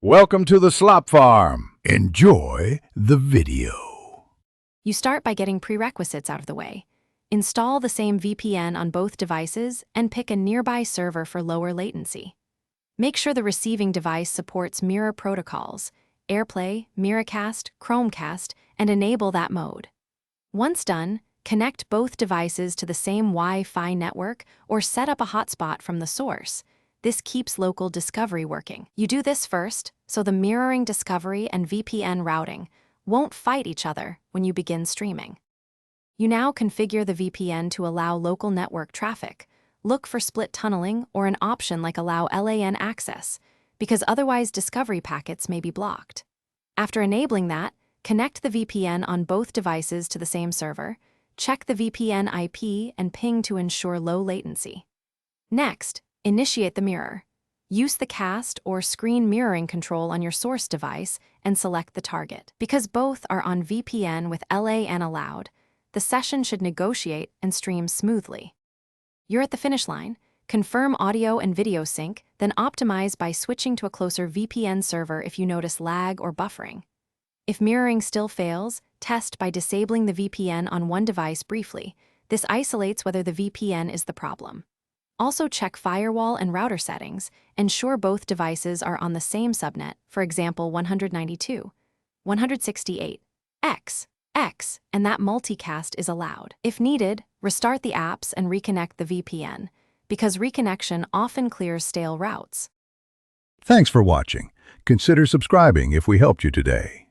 Welcome to the Slop Farm. Enjoy the video. You start by getting prerequisites out of the way. Install the same VPN on both devices and pick a nearby server for lower latency. Make sure the receiving device supports mirror protocols, AirPlay, Miracast, Chromecast, and enable that mode. Once done, connect both devices to the same Wi-Fi network or set up a hotspot from the source. This keeps local discovery working. You do this first, so the mirroring discovery and VPN routing won't fight each other when you begin streaming. You now configure the VPN to allow local network traffic. Look for split tunneling or an option like allow LAN access, because otherwise discovery packets may be blocked. After enabling that, connect the VPN on both devices to the same server, check the VPN IP and ping to ensure low latency. Next, initiate the mirror. Use the cast or screen mirroring control on your source device and select the target. Because both are on VPN with LAN allowed, the session should negotiate and stream smoothly. You're at the finish line. Confirm audio and video sync, then optimize by switching to a closer VPN server if you notice lag or buffering. If mirroring still fails, test by disabling the VPN on one device briefly. This isolates whether the VPN is the problem. Also check firewall and router settings. Ensure both devices are on the same subnet, for example 192, 168, X, and that multicast is allowed. If needed, restart the apps and reconnect the VPN, because reconnection often clears stale routes. Thanks for watching. Consider subscribing if we helped you today.